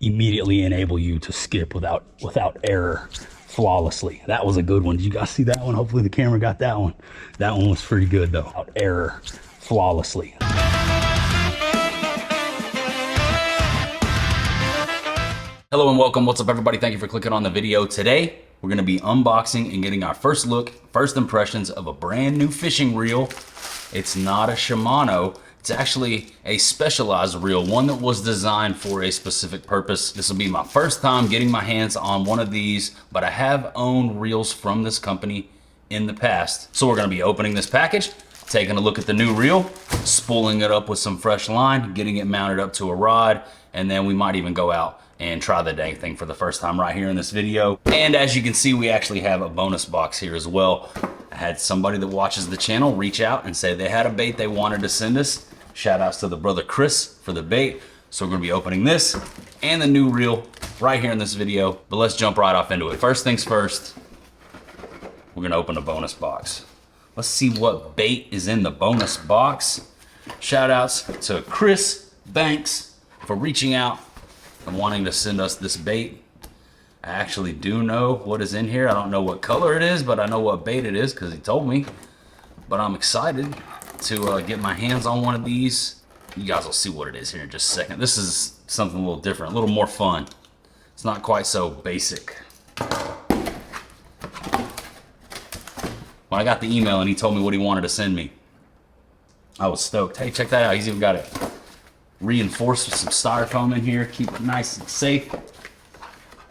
immediately enable you to skip without error flawlessly. That was a good one. Did you guys see that one? Hopefully the camera got that one. That one was pretty good though. Without error flawlessly. Hello and welcome. What's up, everybody? Thank you for clicking on the video. Today, we're going to be unboxing and getting our first look, first impressions of a brand new fishing reel. It's not a Shimano. It's actually a specialized reel, one that was designed for a specific purpose. This will be my first time getting my hands on one of these, but I have owned reels from this company in the past. So we're going to be opening this package, taking a look at the new reel, spooling it up with some fresh line, getting it mounted up to a rod, and then we might even go out and try the dang thing for the first time right here in this video. And as you can see, we actually have a bonus box here as well. I had somebody that watches the channel reach out and say they had a bait they wanted to send us. Shout outs to the brother Chris for the bait. So we're gonna be opening this and the new reel right here in this video, but let's jump right off into it. First things first, we're gonna open a bonus box. Let's see what bait is in the bonus box. Shout outs to Chris Banks for reaching out and wanting to send us this bait. I actually do know what is in here. I don't know what color it is, but I know what bait it is because he told me. But I'm excited to get my hands on one of these. You guys will see what it is here in just a second. This is something a little different, a little more fun. It's not quite so basic. When I got the email and he told me what he wanted to send me, I was stoked. Hey, check that out. He's even got it reinforced with some styrofoam in here. Keep it nice and safe.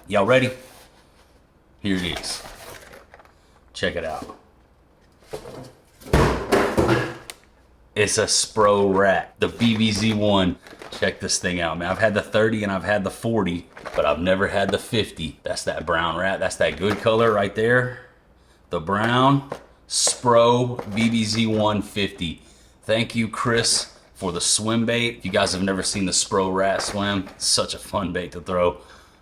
Y'all ready? Here it is. Check it out. It's a Spro rat, the BBZ1. Check this thing out, man. I've had the 30 and I've had the 40, but I've never had the 50. That's that brown rat. That's that good color right there. The brown Spro BBZ1 50. Thank you, Chris, for the swim bait. If you guys have never seen the Spro rat swim, it's such a fun bait to throw.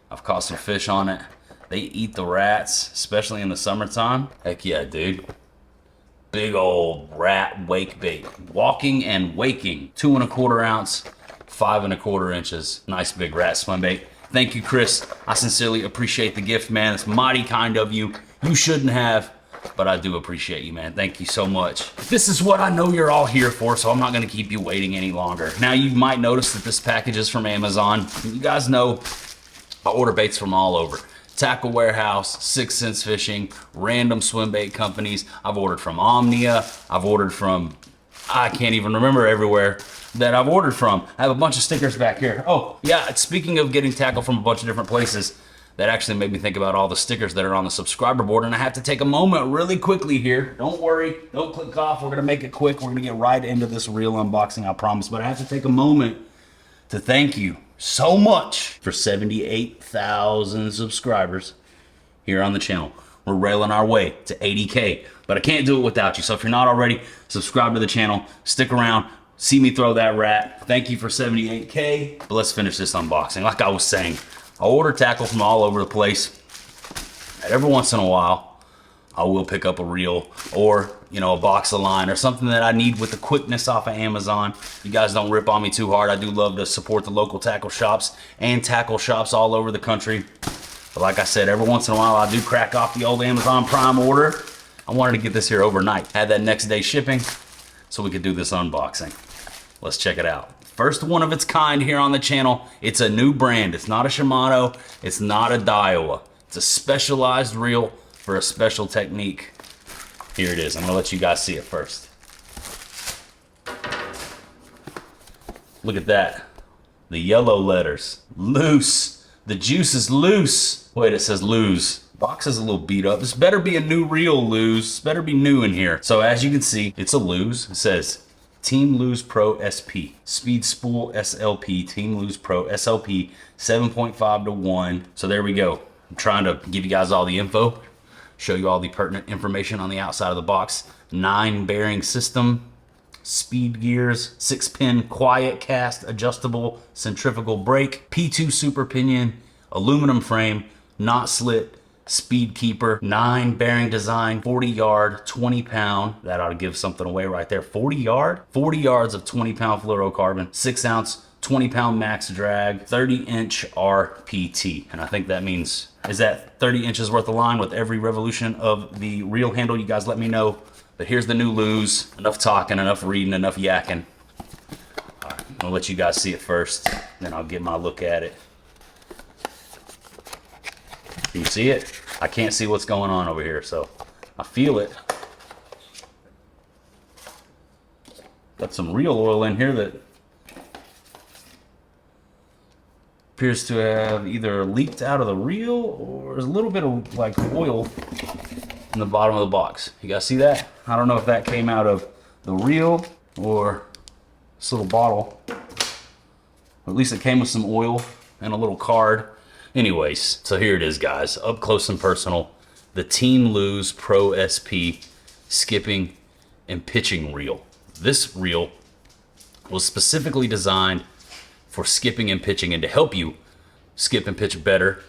I've caught some fish on it. They eat the rats, especially in the summertime. Heck yeah, dude. Big old rat wake bait. Walking and waking. 2 1/4 ounce, 5 1/4 inches. Nice big rat swim bait. Thank you, Chris. I sincerely appreciate the gift, man. It's mighty kind of you. You shouldn't have, but I do appreciate you, man. Thank you so much. This is what I know you're all here for, so I'm not gonna keep you waiting any longer. Now, you might notice that this package is from Amazon. You guys know I order baits from all over. Tackle Warehouse, 6 Sense Fishing, random swim bait companies. I've ordered from Omnia. I've ordered from, I can't even remember everywhere that I've ordered from. I have a bunch of stickers back here. Oh, yeah, speaking of getting tackle from a bunch of different places, that actually made me think about all the stickers that are on the subscriber board, and I have to take a moment really quickly here. Don't worry, don't click off. We're gonna make it quick. We're gonna get right into this reel unboxing, I promise, but I have to take a moment to thank you so much for 78,000 subscribers here on the channel. We're railing our way to 80K, but I can't do it without you. So if you're not already, subscribe to the channel, stick around, see me throw that rat. Thank you for 78K, but let's finish this unboxing. Like I was saying, I order tackle from all over the place. And every once in a while, I will pick up a reel or, you know, a box of line or something that I need with the quickness off of Amazon. You guys don't rip on me too hard. I do love to support the local tackle shops and tackle shops all over the country. But like I said, every once in a while, I do crack off the old Amazon Prime order. I wanted to get this here overnight. Had that next day shipping so we could do this unboxing. Let's check it out. First one of its kind here on the channel. It's a new brand. It's not a Shimano. It's not a Daiwa. It's a specialized reel for a special technique. Here it is. I'm gonna let you guys see it first. Look at that. The yellow letters. Loose. The juice is loose. Wait, it says Lews. Box is a little beat up. This better be a new reel, Lews. This better be new in here. So as you can see, it's a Lews. It says Team Lews Pro SP. Speed Spool SLP. Team Lews Pro SLP 7.5 to 1. So there we go. I'm trying to give you guys all the info. Show you all the pertinent information on the outside of the box. 9 bearing system, speed gears, 6-pin quiet cast adjustable centrifugal brake, P2 super pinion, aluminum frame, knot slit, speed keeper, 9 bearing design, 40 yard, 20 pound. That ought to give something away right there. 40 yard? 40 yards of 20 pound fluorocarbon, 6 ounce 20-pound max drag, 30-inch RPT. And I think that means, is that 30 inches worth of line with every revolution of the reel handle? You guys let me know. But here's the new Lews. Enough talking, enough reading, enough yakking. All right, I'm gonna let you guys see it first, then I'll get my look at it. Can you see it? I can't see what's going on over here, so I feel it. Got some reel oil in here that appears to have either leaked out of the reel or there's a little bit of like oil in the bottom of the box. You guys see that? I don't know if that came out of the reel or this little bottle. Or at least it came with some oil and a little card. Anyways, so here it is, guys. Up close and personal. The Team Lews Pro SP skipping and pitching reel. This reel was specifically designed for skipping and pitching and to help you skip and pitch better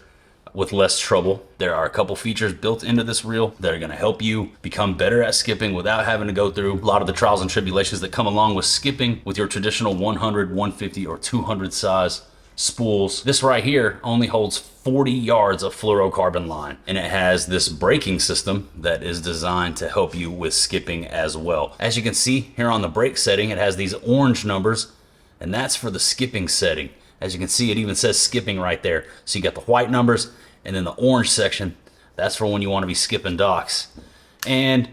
with less trouble. There are a couple features built into this reel that are going to help you become better at skipping without having to go through a lot of the trials and tribulations that come along with skipping with your traditional 100, 150, or 200 size spools. This right here only holds 40 yards of fluorocarbon line, and it has this braking system that is designed to help you with skipping as well. As you can see here on the brake setting, it has these orange numbers, and that's for the skipping setting. As you can see, it even says skipping right there. So you got the white numbers, and then the orange section, that's for when you want to be skipping docks. And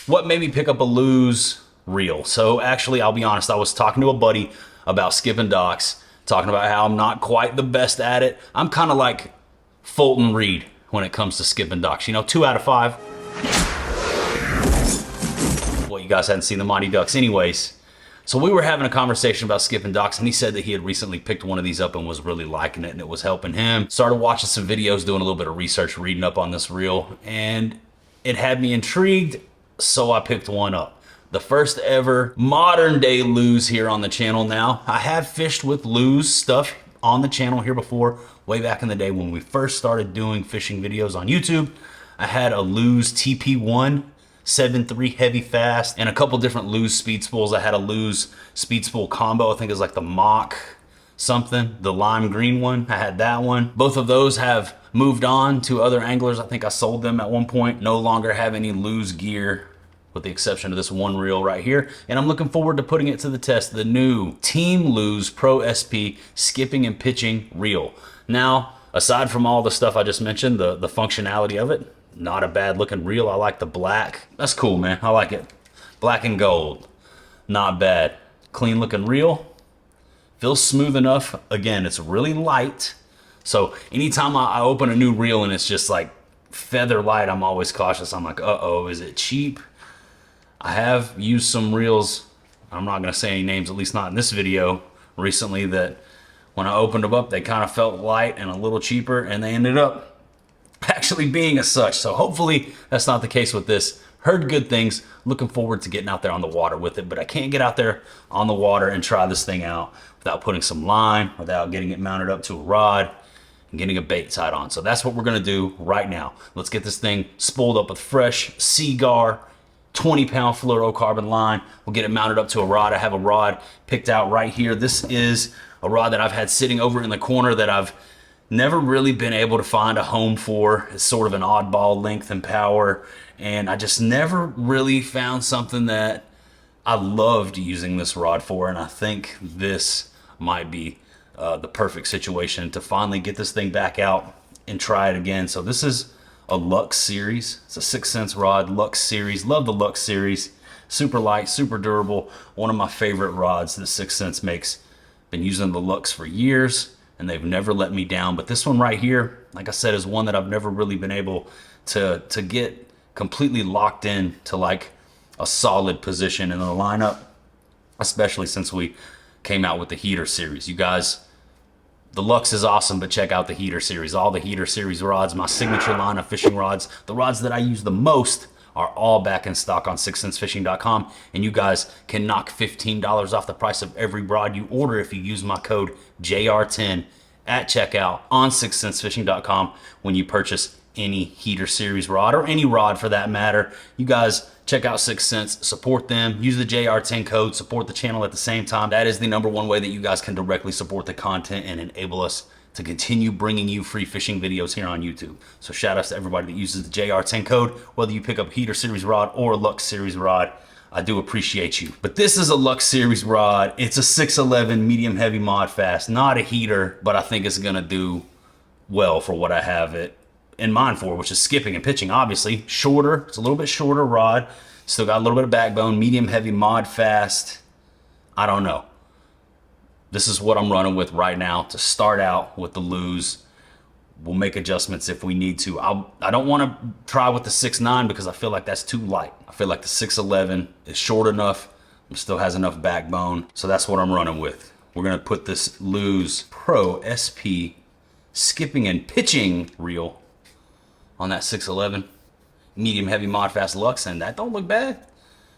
what made me pick up a Lews reel? So actually, I'll be honest, I was talking to a buddy about skipping docks, talking about how I'm not quite the best at it. I'm kind of like Fulton Reed when it comes to skipping docks. You know, 2 out of 5. Well, you guys hadn't seen the Mighty Ducks anyways. So we were having a conversation about skipping docks, and he said that he had recently picked one of these up and was really liking it, and it was helping him. Started watching some videos, doing a little bit of research, reading up on this reel, and it had me intrigued, so I picked one up. The first ever modern day Lews here on the channel now. I have fished with Lews stuff on the channel here before, way back in the day when we first started doing fishing videos on YouTube. I had a Lews TP1 7.3 heavy fast and a couple different Lews speed spools. I had a Lews speed spool combo. I think it was like the Mach something, the lime green one. I had that one. Both of those have moved on to other anglers. I think I sold them at one point. No longer have any Lews gear, with the exception of this one reel right here. And I'm looking forward to putting it to the test, the new Team Lews Pro SP skipping and pitching reel. Now, aside from all the stuff I just mentioned, the functionality of it, not a bad looking reel. I like the black. That's cool, man. I like it. Black and gold. Not bad. Clean looking reel. Feels smooth enough. Again, it's really light. So anytime I open a new reel and it's just like feather light, I'm always cautious. I'm like, uh-oh, is it cheap? I have used some reels, I'm not gonna say any names, at least not in this video, recently, that when I opened them up, they kind of felt light and a little cheaper, and they ended up actually being as such. So hopefully that's not the case with this. Heard good things, looking forward to getting out there on the water with it, but I can't get out there on the water and try this thing out without putting some line, without getting it mounted up to a rod, and getting a bait tied on. So that's what we're gonna do right now. Let's get this thing spooled up with fresh Seagar 20-pound fluorocarbon line. We'll get it mounted up to a rod. I have a rod picked out right here. This is a rod that I've had sitting over in the corner that I've never really been able to find a home for. It's sort of an oddball length and power, and I just never really found something that I loved using this rod for, and I think this might be the perfect situation to finally get this thing back out and try it again. So this is a Lux series. It's a 6 cents rod, Lux series. Love the Lux series. Super light, super durable. One of my favorite rods that 6 cents makes. Been using the Lux for years, and they've never let me down. But this one right here, like I said, is one that I've never really been able to get completely locked in to like a solid position in the lineup, especially since we came out with the Heater series. You guys, the Lux is awesome, but check out the Heater series. All the Heater series rods, my signature line of fishing rods, the rods that I use the most, are all back in stock on 6centsfishing.com, and you guys can knock $15 off the price of every rod you order if you use my code JR10 at checkout on 6centsfishing.com when you purchase any heater series rod or any rod for that matter. You guys check out 6th Sense, support them, use the JR10 code, support the channel at the same time. That is the #1 way that you guys can directly support the content and enable us to continue bringing you free fishing videos here on YouTube. So shout outs to everybody that uses the JR10 code, whether you pick up a heater series rod or a Lux series rod. I do appreciate you. But this is a Lux series rod. It's a 611 medium heavy mod fast, not a heater, but I think it's gonna do well for what I have it in mind for, which is skipping and pitching. Obviously shorter, it's a little bit shorter rod, still got a little bit of backbone, medium heavy mod fast. I don't know. This is what I'm running with right now to start out with the Lews. We'll make adjustments if we need to. I don't want to try with the 6.9 because I feel like that's too light. I feel like the 611 is short enough, still has enough backbone. So that's what I'm running with. We're gonna put this Lews Pro SP skipping and pitching reel on that 611 medium heavy mod fast Lux, and that don't look bad.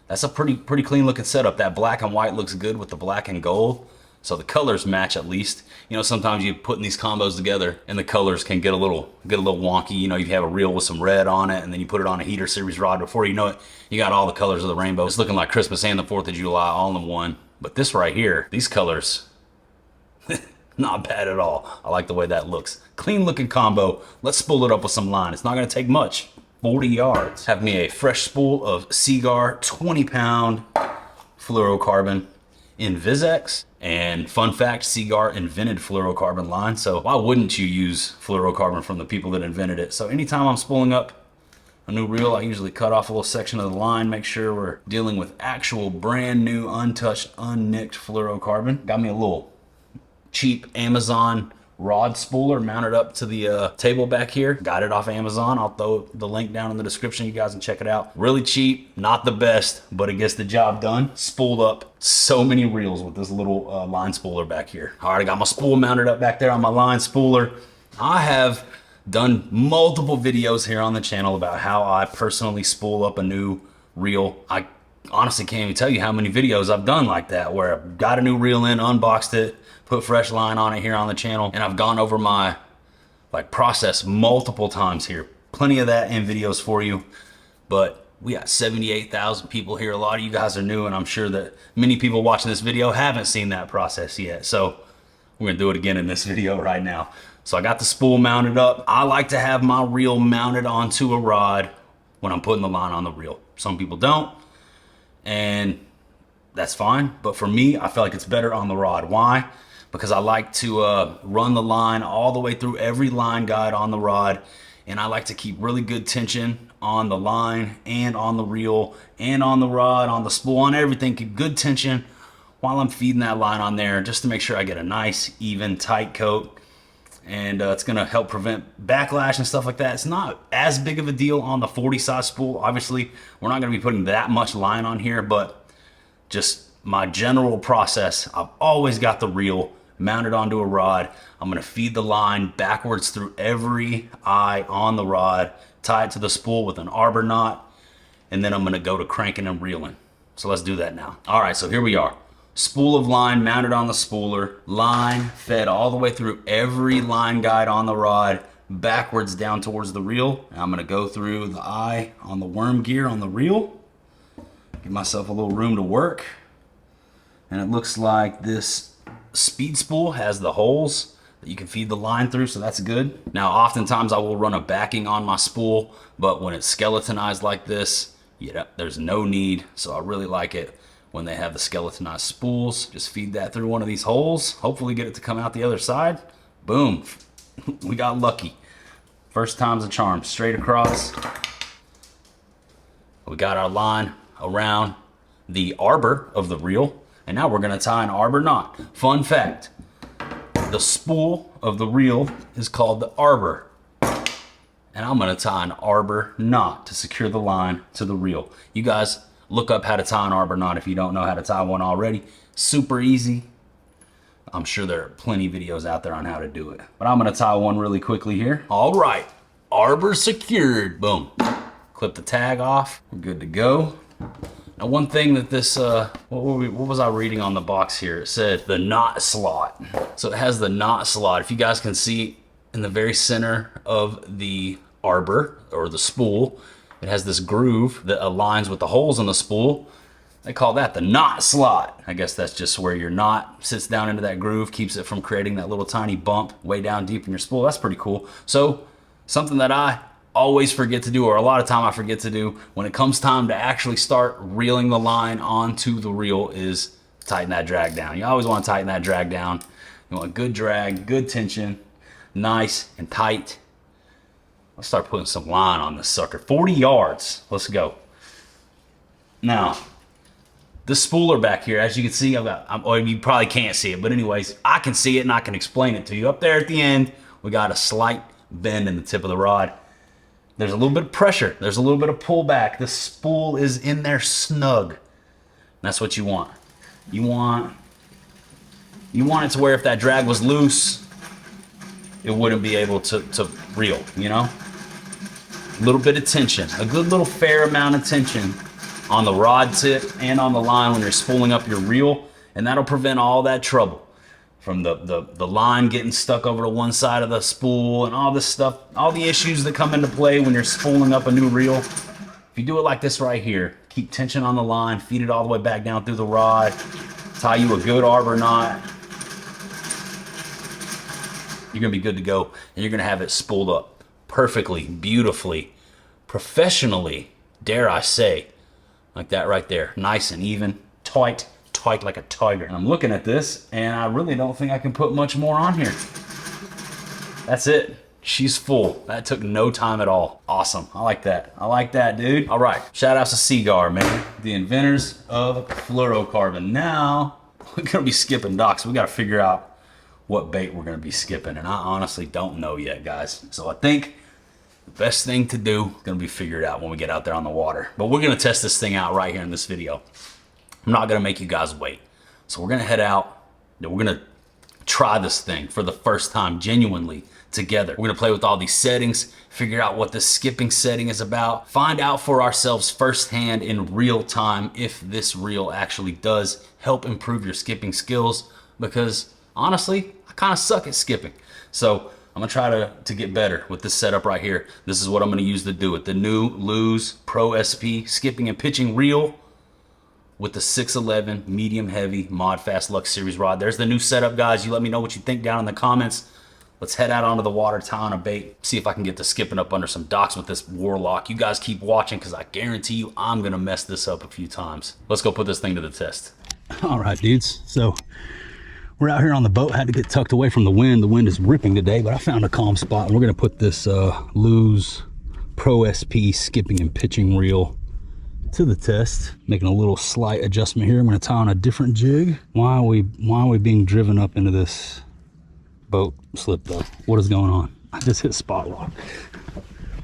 That's a pretty clean looking setup. That black and white looks good with the black and gold, so the colors match at least. You know, sometimes you putting these combos together and the colors can get a little wonky. You know, you have a reel with some red on it and then you put it on a heater series rod. Before you know it, you got all the colors of the rainbow. It's looking like Christmas and the 4th of July all in one. But this right here, these colors, not bad at all. I like the way that looks. Clean looking combo. Let's spool it up with some line. It's not gonna take much. 40 yards. Have me a fresh spool of Seaguar 20-pound fluorocarbon in Vizex. And fun fact, Seaguar invented fluorocarbon line. So why wouldn't you use fluorocarbon from the people that invented it? So anytime I'm spooling up a new reel, I usually cut off a little section of the line, make sure we're dealing with actual brand new, untouched, unnicked fluorocarbon. Got me a little cheap Amazon rod spooler mounted up to the table back here. Got it off Amazon. I'll throw the link down in the description. You guys can check it out. Really cheap, not the best, but it gets the job done. Spooled up so many reels with this little line spooler back here. All right, I got my spool mounted up back there on my line spooler. I have done multiple videos here on the channel about how I personally spool up a new reel. I honestly can't even tell you how many videos I've done like that, where I've got a new reel in, unboxed it, put fresh line on it here on the channel, and I've gone over my process multiple times here. Plenty of that in videos for you, but we got 78,000 people here. A lot of you guys are new, and I'm sure that many people watching this video haven't seen that process yet. So we're gonna do it again in this video right now. So I got the spool mounted up. I like to have my reel mounted onto a rod when I'm putting the line on the reel. Some people don't, and that's fine. But for me, I feel like it's better on the rod. Why? Because I like to run the line all the way through every line guide on the rod, and I like to keep really good tension on the line and on the reel and on the rod, on the spool, on everything. Keep good tension while I'm feeding that line on there, just to make sure I get a nice, even, tight coat. And it's gonna help prevent backlash and stuff like that. It's not as big of a deal on the 40 size spool. Obviously, we're not gonna be putting that much line on here, but just my general process, I've always got the reel mounted onto a rod. I'm gonna feed the line backwards through every eye on the rod, tie it to the spool with an arbor knot, and then I'm gonna go to cranking and reeling. So let's do that now. All right, so here we are. Spool of line mounted on the spooler, line fed all the way through every line guide on the rod, backwards down towards the reel. And I'm gonna go through the eye on the worm gear on the reel, give myself a little room to work. And it looks like this speed spool has the holes that you can feed the line through, so that's good. Now, oftentimes I will run a backing on my spool, but when it's skeletonized like this, there's no need. So I really like it when they have the skeletonized spools. Just feed that through one of these holes, hopefully get it to come out the other side. Boom, we got lucky. First time's a charm, straight across. We got our line around the arbor of the reel, and now we're gonna tie an arbor knot. Fun fact, the spool of the reel is called the arbor, and I'm gonna tie an arbor knot to secure the line to the reel. You guys look up how to tie an arbor knot if you don't know how to tie one already. Super easy. I'm sure there are plenty of videos out there on how to do it, but I'm gonna tie one really quickly here. All right, arbor secured. Boom. Clip the tag off, we're good to go. Now, one thing that this, what was I reading on the box here? It said the knot slot. So it has the knot slot. If you guys can see in the very center of the arbor or the spool. It has this groove that aligns with the holes in the spool. They call that the knot slot. I guess that's just where your knot sits down into that groove, keeps it from creating that little tiny bump way down deep in your spool. That's pretty cool. So something that I always forget to do, or a lot of time I forget to do when it comes time to actually start reeling the line onto the reel, is tighten that drag down. You always want to tighten that drag down. You want good drag, good tension, nice and tight. Let's start putting some line on this sucker. 40 yards. Let's go. Now, this spooler back here, as you can see, or you probably can't see it, but anyways, I can see it and I can explain it to you. Up there at the end, we got a slight bend in the tip of the rod. There's a little bit of pressure. There's a little bit of pullback. The spool is in there snug. That's what you want. You want it to where if that drag was loose, it wouldn't be able to reel, you know? A little bit of tension, a good little fair amount of tension on the rod tip and on the line when you're spooling up your reel, and that'll prevent all that trouble from the line getting stuck over to one side of the spool and all this stuff, all the issues that come into play when you're spooling up a new reel. If you do it like this right here, keep tension on the line, feed it all the way back down through the rod, tie you a good arbor knot, you're gonna be good to go, and you're gonna have it spooled up perfectly, beautifully, professionally, dare I say, like that right there, nice and even, tight like a tiger. And I'm looking at this, and I really don't think I can put much more on here. That's it. She's full. That took no time at all. Awesome. I like that. I like that, dude. All right. Shout outs to Seagar, man. The inventors of fluorocarbon. Now, we're going to be skipping docks. We got to figure out what bait we're going to be skipping. And I honestly don't know yet, guys. So I think the best thing to do is going to be figured out when we get out there on the water. But we're going to test this thing out right here in this video. I'm not going to make you guys wait. So we're going to head out. And we're going to try this thing for the first time, genuinely, together. We're going to play with all these settings, figure out what the skipping setting is about, find out for ourselves firsthand in real time if this reel actually does help improve your skipping skills, because honestly, I kind of suck at skipping. So I'm going to try to get better with this setup right here. This is what I'm going to use to do it. The new Lews Pro SP skipping and pitching reel with the 611 medium heavy Mod Fast Lux Series rod. There's the new setup, guys. You let me know what you think down in the comments. Let's head out onto the water, tie on a bait, see if I can get to skipping up under some docks with this Warlock. You guys keep watching, because I guarantee you I'm gonna mess this up a few times. Let's go put this thing to the test. All right, dudes. So we're out here on the boat. Had to get tucked away from the wind. The wind is ripping today, but I found a calm spot, and we're gonna put this Lews Pro SP skipping and pitching reel to the test. Making a little slight adjustment here. I'm going to tie on a different jig. Why are we being driven up into this boat slip though? What is going on? I just hit spot lock.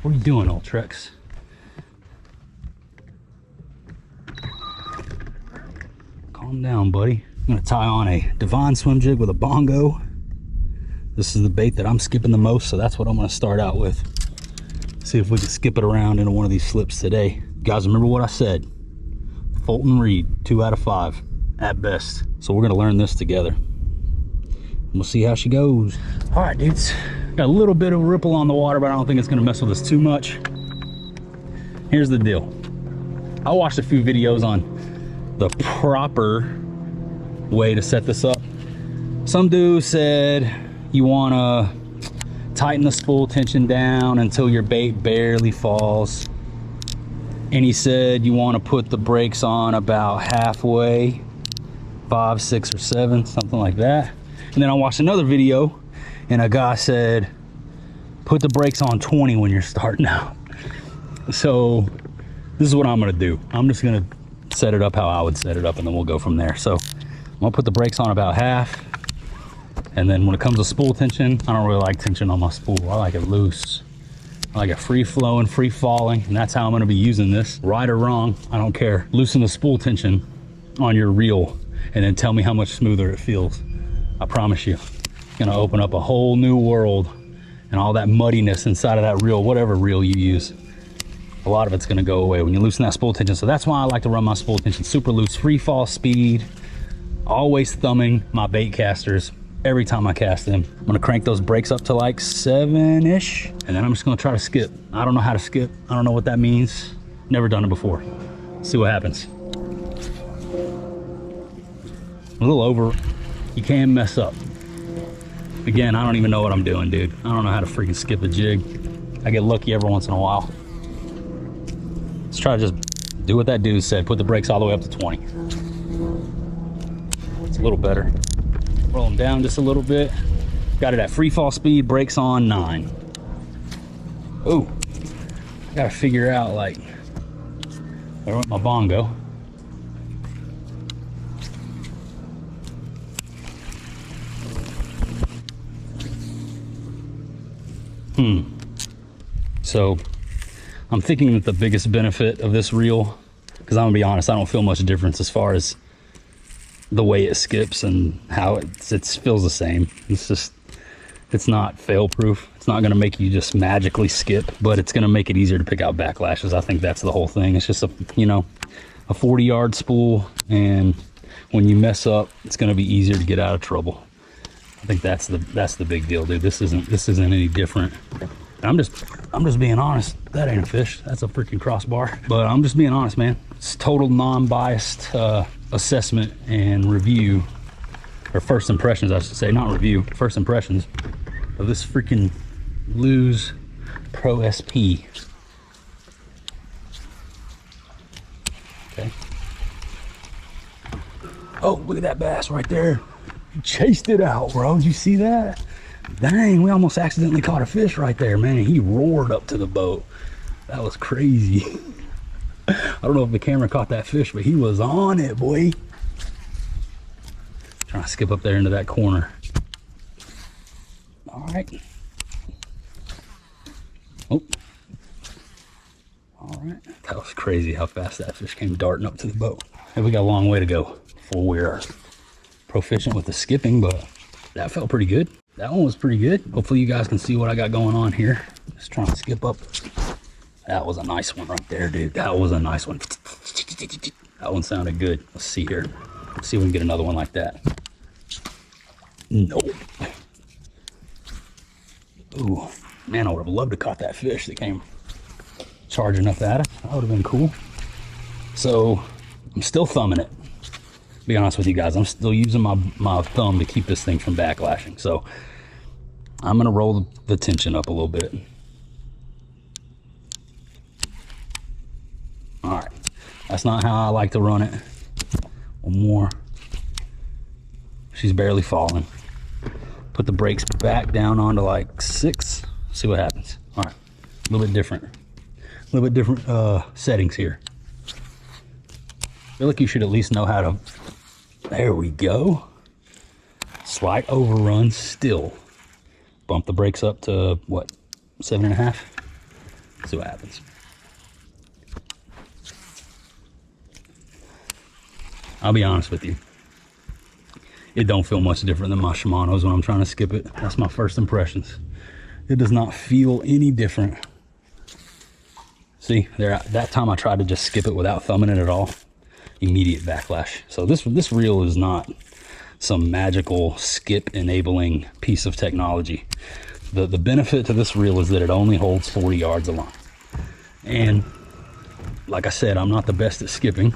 What are you doing, old Trex? Calm down, buddy. I'm going to tie on a Divine swim jig with a bongo. This is the bait that I'm skipping the most, so that's what I'm going to start out with. See if we can skip it around into one of these slips today. Guys, remember what I said. Fulton Reed, 2 out of 5 at best. So we're gonna learn this together. We'll see how she goes. All right, dudes. Got a little bit of ripple on the water, but I don't think it's gonna mess with us too much. Here's the deal. I watched a few videos on the proper way to set this up. Some dude said you wanna tighten the spool tension down until your bait barely falls. And he said you want to put the brakes on about halfway, 5, 6, or 7, something like that. And then I watched another video, and a guy said, put the brakes on 20 when you're starting out. So this is what I'm gonna do. I'm just gonna set it up how I would set it up, and then we'll go from there. So I'm gonna put the brakes on about half. And then when it comes to spool tension, I don't really like tension on my spool. I like it loose. I like it free flowing, free falling, and that's how I'm gonna be using this. Right or wrong, I don't care. Loosen the spool tension on your reel and then tell me how much smoother it feels. I promise you, it's gonna open up a whole new world, and all that muddiness inside of that reel, whatever reel you use, a lot of it's gonna go away when you loosen that spool tension. So that's why I like to run my spool tension super loose, free fall speed, always thumbing my bait casters every time I cast them. I'm gonna crank those brakes up to like 7-ish, and then I'm just gonna try to skip. I don't know how to skip. I don't know what that means. Never done it before. See what happens. A little over, you can mess up. Again, I don't even know what I'm doing, dude. I don't know how to freaking skip a jig. I get lucky every once in a while. Let's try to just do what that dude said. Put the brakes all the way up to 20. It's a little better. Roll them down just a little bit. Got it at free fall speed, brakes on 9. Oh, I gotta figure out like where went my bongo. So I'm thinking that the biggest benefit of this reel, because I'm gonna be honest, I don't feel much difference as far as the way it skips and how it feels the same. It's just, it's not fail proof. It's not gonna make you just magically skip, but it's gonna make it easier to pick out backlashes. I think that's the whole thing. It's just a 40-yard spool, and when you mess up, it's gonna be easier to get out of trouble. I think that's the big deal, dude. This isn't any different. I'm just being honest. That ain't a fish. That's a freaking crossbar. But I'm just being honest, man. It's total non-biased assessment and review, or first impressions, I should say, not review. First impressions of this freaking Lews Pro SP. Okay. Oh, look at that bass right there. He chased it out, bro. Did you see that? Dang, we almost accidentally caught a fish right there, man. And he roared up to the boat. That was crazy. I don't know if the camera caught that fish, but he was on it, boy. Trying to skip up there into that corner. All right. Oh. All right. That was crazy how fast that fish came darting up to the boat. And we got a long way to go before we're proficient with the skipping, but that felt pretty good. That one was pretty good. Hopefully you guys can see what I got going on here. Just trying to skip up. That was a nice one right there, dude. That was a nice one. That one sounded good. Let's see here. Let's see if we can get another one like that. Nope. Ooh, man, I would have loved to caught that fish that came charging up at us. That would have been cool. So I'm still thumbing it. Be honest with you guys, I'm still using my thumb to keep this thing from backlashing. So I'm gonna roll the tension up a little bit. All right, that's not how I like to run it. One more. She's barely falling. Put the brakes back down onto like 6. See what happens. All right, a little bit different. A little bit different settings here. I feel like you should at least know how to. There we go. Slight overrun still. Bump the brakes up to what? 7.5. See what happens. I'll be honest with you. It don't feel much different than my Shimano's when I'm trying to skip it. That's my first impressions. It does not feel any different. See, there, that time I tried to just skip it without thumbing it at all. Immediate backlash. So this reel is not some magical skip enabling piece of technology. The benefit to this reel is that it only holds 40 yards of line. And like I said, I'm not the best at skipping,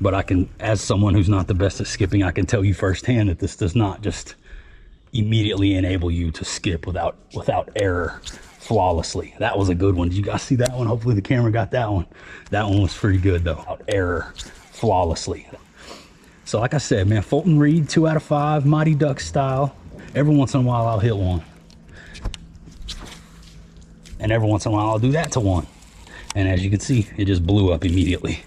but I can, as someone who's not the best at skipping, I can tell you firsthand that this does not just immediately enable you to skip without error flawlessly. That was a good one. Did you guys see that one? Hopefully the camera got that one. That one was pretty good though. Without error flawlessly. So like I said, man, Fulton Reed 2 out of 5, Mighty Duck style. Every once in a while I'll hit one. And every once in a while I'll do that to one. And as you can see, it just blew up immediately.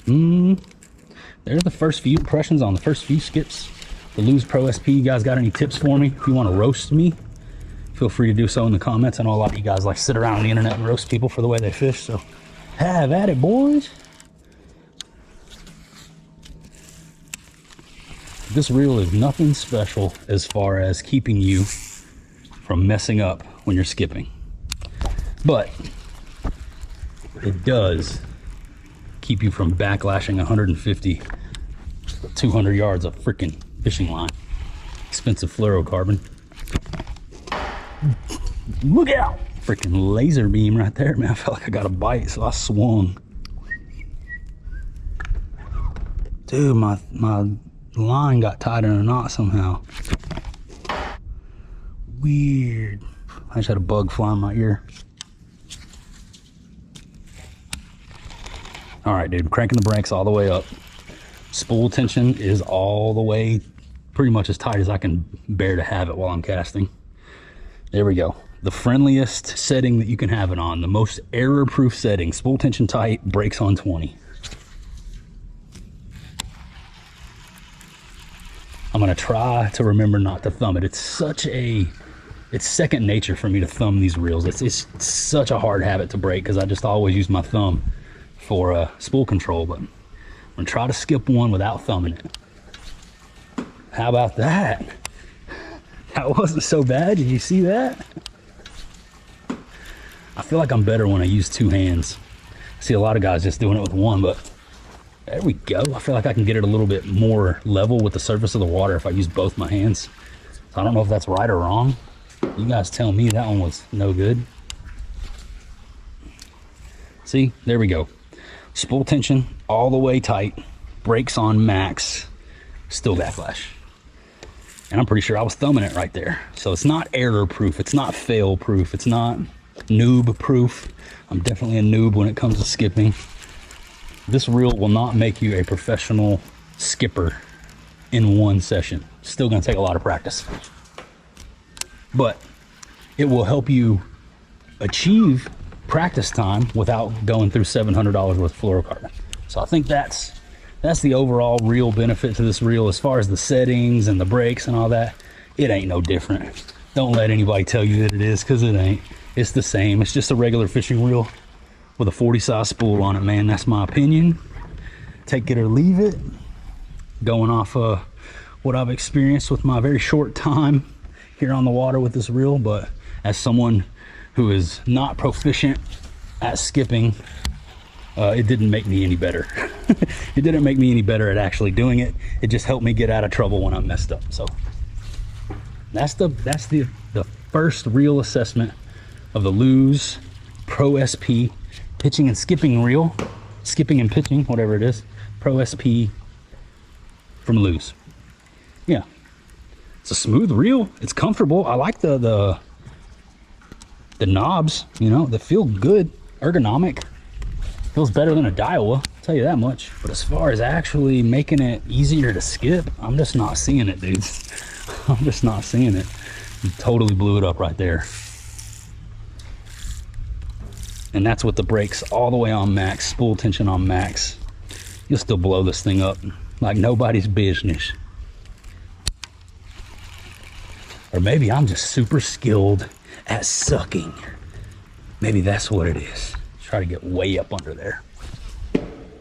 There's the first few impressions on the first few skips. The Lews Pro SP. You guys got any tips for me? If you want to roast me, feel free to do so in the comments. I know a lot of you guys like sit around on the internet and roast people for the way they fish, so have at it, boys. This reel is nothing special as far as keeping you from messing up when you're skipping, but it does keep you from backlashing 150, 200 yards of freaking fishing line. Expensive fluorocarbon. Look out! Freaking laser beam right there, man. I felt like I got a bite, so I swung. Dude, my line got tied in a knot somehow. Weird. I just had a bug fly in my ear. All right, dude, cranking the brakes all the way up. Spool tension is all the way, pretty much as tight as I can bear to have it while I'm casting. There we go. The friendliest setting that you can have it on, the most error-proof setting. Spool tension tight, brakes on 20. I'm gonna try to remember not to thumb it. It's second nature for me to thumb these reels. It's such a hard habit to break because I just always use my thumb for spool control, but I'm gonna try to skip one without thumbing it. How about that? That wasn't so bad. Did you see that? I feel like I'm better when I use two hands. I see a lot of guys just doing it with one, but there we go. I feel like I can get it a little bit more level with the surface of the water if I use both my hands. So I don't know if that's right or wrong. You guys tell me. That one was no good. See, there we go. Spool tension all the way tight, brakes on max, still backlash. And I'm pretty sure I was thumbing it right there. So it's not error proof, it's not fail proof, it's not noob proof. I'm definitely a noob when it comes to skipping. This reel will not make you a professional skipper in one session. Still gonna take a lot of practice. But it will help you achieve practice time without going through $700 worth of fluorocarbon. So I think that's the overall real benefit to this reel. As far as the settings and the brakes and all that, it ain't no different. Don't let anybody tell you that it is, because it ain't. It's the same. It's just a regular fishing reel with a 40 size spool on it, man. That's my opinion. Take it or leave it. Going off what I've experienced with my very short time here on the water with this reel, but as someone who is not proficient at skipping, it didn't make me any better. It didn't make me any better at actually doing it. It just helped me get out of trouble when I messed up. So that's the first real assessment of the Lews Pro SP pitching and skipping reel. Skipping and pitching, whatever it is. Pro SP from Lews. Yeah. It's a smooth reel. It's comfortable. I like the knobs, you know, they feel good. Ergonomic. Feels better than a Daiwa, I'll tell you that much. But as far as actually making it easier to skip, I'm just not seeing it, dude. I'm just not seeing it. You totally blew it up right there. And that's with the brakes all the way on max, spool tension on max. You'll still blow this thing up like nobody's business. Or maybe I'm just super skilled at sucking. Maybe that's what it is. Try to get way up under there.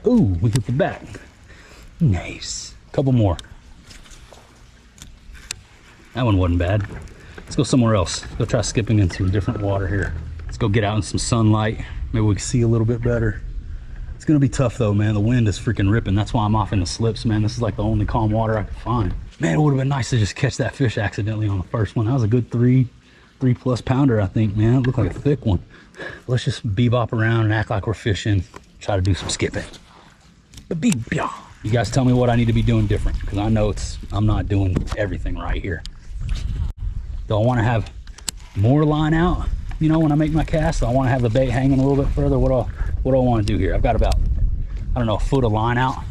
Ooh, we hit the back. Nice. Couple more. That one wasn't bad. Let's go somewhere else. Go try skipping in some different water here. Let's go get out in some sunlight. Maybe we can see a little bit better. It's gonna be tough though, man. The wind is freaking ripping. That's why I'm off in the slips, man. This is like the only calm water I could find. Man, it would have been nice to just catch that fish accidentally on the first one. That was a good three plus pounder, I think, man. It looked like a thick one. Let's just bebop around and act like we're fishing. Try to do some skipping. You guys tell me what I need to be doing different, because I know I'm not doing everything right here. Do I want to have more line out, you know, when I make my cast? Do I want to have the bait hanging a little bit further? What do I want to do here? I've got about, I don't know, a foot of line out.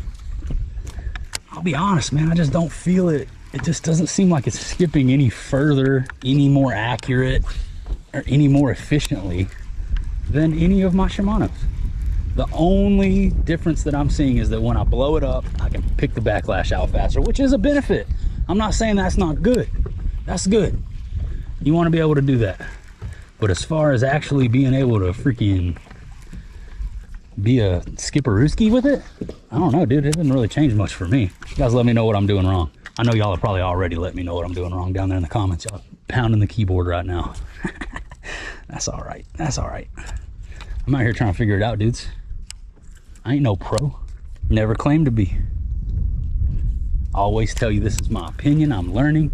I'll be honest, man, I just don't feel it. It just doesn't seem like it's skipping any further, any more accurate, or any more efficiently than any of my Shimano's. The only difference that I'm seeing is that when I blow it up, I can pick the backlash out faster, which is a benefit. I'm not saying that's not good. That's good. You want to be able to do that. But as far as actually being able to freaking be a skipperooski with it, I don't know, dude. It didn't really change much for me. You guys let me know what I'm doing wrong. I know y'all have probably already let me know what I'm doing wrong down there in the comments. Y'all pounding the keyboard right now. That's all right. That's all right. I'm out here trying to figure it out, dudes. I ain't no pro. Never claimed to be. Always tell you this is my opinion. I'm learning.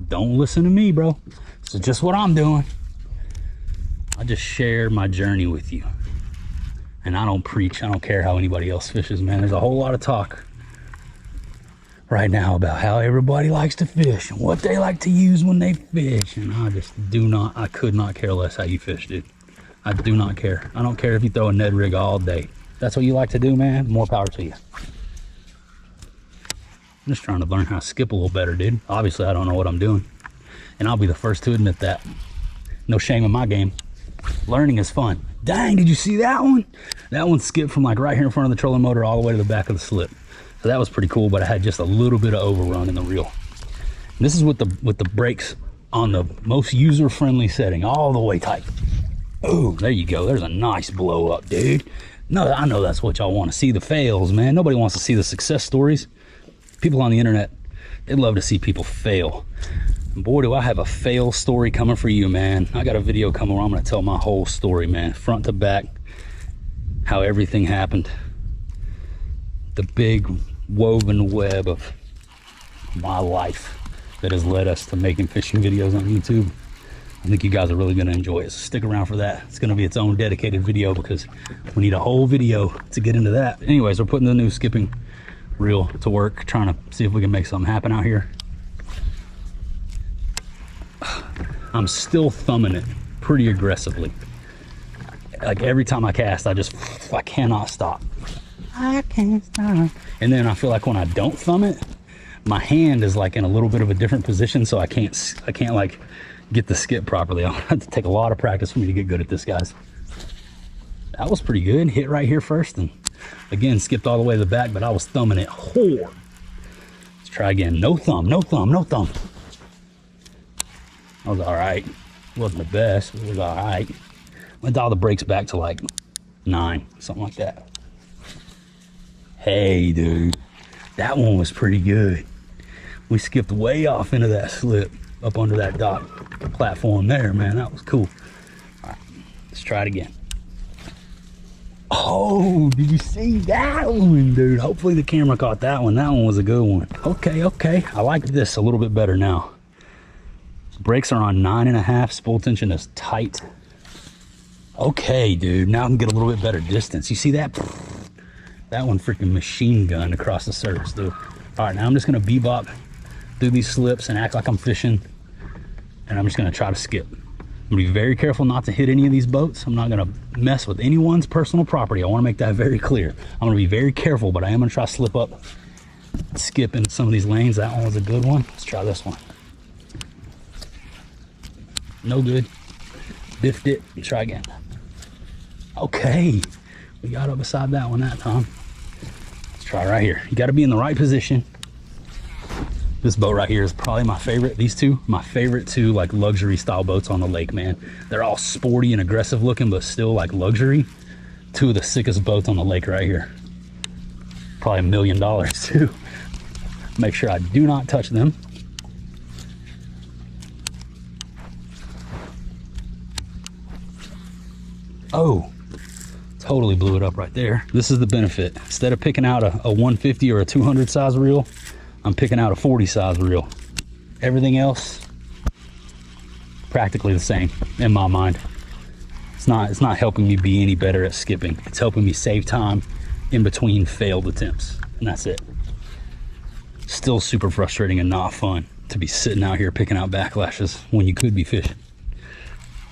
Don't listen to me, bro. This is just what I'm doing. I just share my journey with you. And I don't preach. I don't care how anybody else fishes, man. There's a whole lot of talk right now about how everybody likes to fish and what they like to use when they fish. And I could not care less how you fish, dude. I do not care. I don't care if you throw a Ned rig all day. That's what you like to do, man. More power to you. I'm just trying to learn how to skip a little better, dude. Obviously, I don't know what I'm doing. And I'll be the first to admit that. No shame in my game. Learning is fun. Dang, did you see that one? That one skipped from like right here in front of the trolling motor all the way to the back of the slip. So that was pretty cool, but I had just a little bit of overrun in the reel. And this is with the brakes on the most user-friendly setting, all the way tight. Oh, there you go. There's a nice blow up, dude. No, I know that's what y'all want to see, the fails, man. Nobody wants to see the success stories. People on the internet, they love to see people fail. And boy, do I have a fail story coming for you, man. I got a video coming where I'm going to tell my whole story, man, front to back, how everything happened. The big woven web of my life that has led us to making fishing videos on YouTube. I think you guys are really going to enjoy it, so stick around for that. It's going to be its own dedicated video because we need a whole video to get into that. Anyways, we're putting the new skipping reel to work, trying to see if we can make something happen out here. I'm still thumbing it pretty aggressively. Like every time I cast, I cannot stop. I can't stop. And then I feel like when I don't thumb it, my hand is like in a little bit of a different position, so I can't like get the skip properly. I'll have to take a lot of practice for me to get good at this, guys. That was pretty good. Hit right here first, and again skipped all the way to the back, but I was thumbing it hard. Let's try again. No thumb, no thumb, no thumb. That was all right. It wasn't the best, but it was all right. I'm gonna dial the brakes back to like 9, something like that. Hey, dude, that one was pretty good. We skipped way off into that slip up under that dock platform there, man. That was cool. All right, let's try it again. Oh, did you see that one, dude? Hopefully the camera caught that one. That one was a good one. Okay, okay. I like this a little bit better now. Brakes are on 9.5. Spool tension is tight. Okay, dude. Now I can get a little bit better distance. You see that? That one freaking machine gun across the surface, dude. All right, now I'm just gonna bebop through these slips and act like I'm fishing, and I'm just gonna try to skip. I'm gonna be very careful not to hit any of these boats. I'm not gonna mess with anyone's personal property. I wanna make that very clear. I'm gonna be very careful, but I am gonna try to slip up, skip in some of these lanes. That one was a good one. Let's try this one. No good. Biffed it. Try again. Okay. We got up beside that one that time. Let's try right here. You got to be in the right position. This boat right here is probably my favorite. These two, my favorite two like luxury style boats on the lake, man. They're all sporty and aggressive looking, but still like luxury. Two of the sickest boats on the lake right here. Probably $1 million too. Make sure I do not touch them. Oh, totally blew it up right there. This is the benefit. Instead of picking out a 150 or a 200 size reel, I'm picking out a 40 size reel. Everything else, practically the same in my mind. It's not helping me be any better at skipping. It's helping me save time in between failed attempts, and that's it. Still super frustrating and not fun to be sitting out here picking out backlashes when you could be fishing.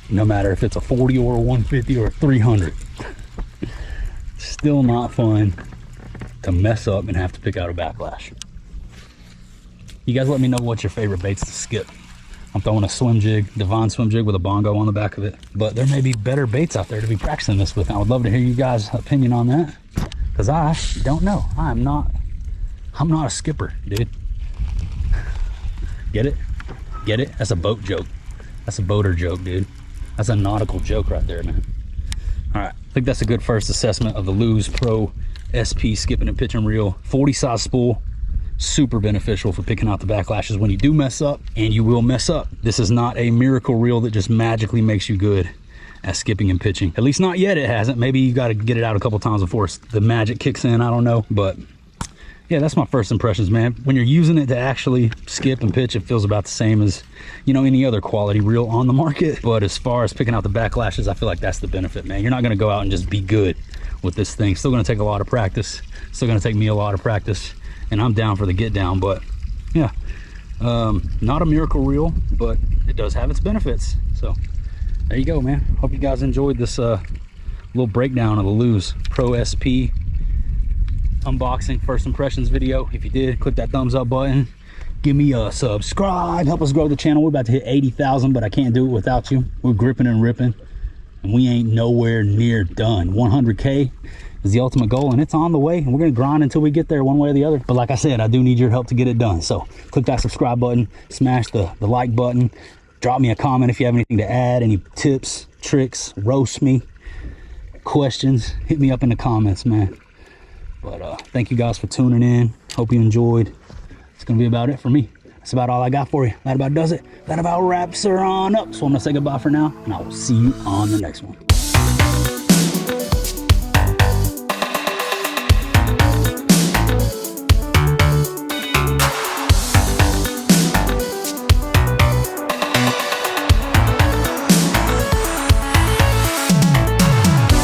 No matter if it's a 40 or a 150 or a 300. Still not fun to mess up and have to pick out a backlash. You guys let me know what's your favorite baits to skip. I'm throwing a swim jig, Devon swim jig with a bongo on the back of it. But there may be better baits out there to be practicing this with. I would love to hear you guys' opinion on that, because I don't know. I'm not a skipper, dude. Get it? Get it? That's a boat joke. That's a boater joke, dude. That's a nautical joke right there, man. All right, I think that's a good first assessment of the Lews Pro SP skipping and pitching reel. 40 size spool, super beneficial for picking out the backlashes when you do mess up, and you will mess up. This is not a miracle reel that just magically makes you good at skipping and pitching. At least not yet, it hasn't. Maybe you got to get it out a couple times before the magic kicks in, I don't know. But yeah, that's my first impressions, man. When you're using it to actually skip and pitch, it feels about the same as, you know, any other quality reel on the market. But as far as picking out the backlashes, I feel like that's the benefit, man. You're not going to go out and just be good with this thing. Still going to take a lot of practice. Still going to take me a lot of practice. And I'm down for the get down. But yeah, not a miracle reel, but it does have its benefits. So there you go, man. Hope you guys enjoyed this little breakdown of the Lews Pro SP unboxing first impressions video. If you did, click that thumbs up button, give me a subscribe, help us grow the channel. We're about to hit 80,000, but I can't do it without you. We're gripping and ripping, and we ain't nowhere near done. 100K is the ultimate goal, and it's on the way, and we're gonna grind until we get there one way or the other. But like I said, I do need your help to get it done. So click that subscribe button, smash the like button, drop me a comment if you have anything to add, any tips, tricks, roast me, questions, hit me up in the comments, man. But thank you guys for tuning in. Hope you enjoyed. It's gonna be about it for me. That's about all I got for you. That about does it. That about wraps her on up. So I'm gonna say goodbye for now, and I will see you on the next one.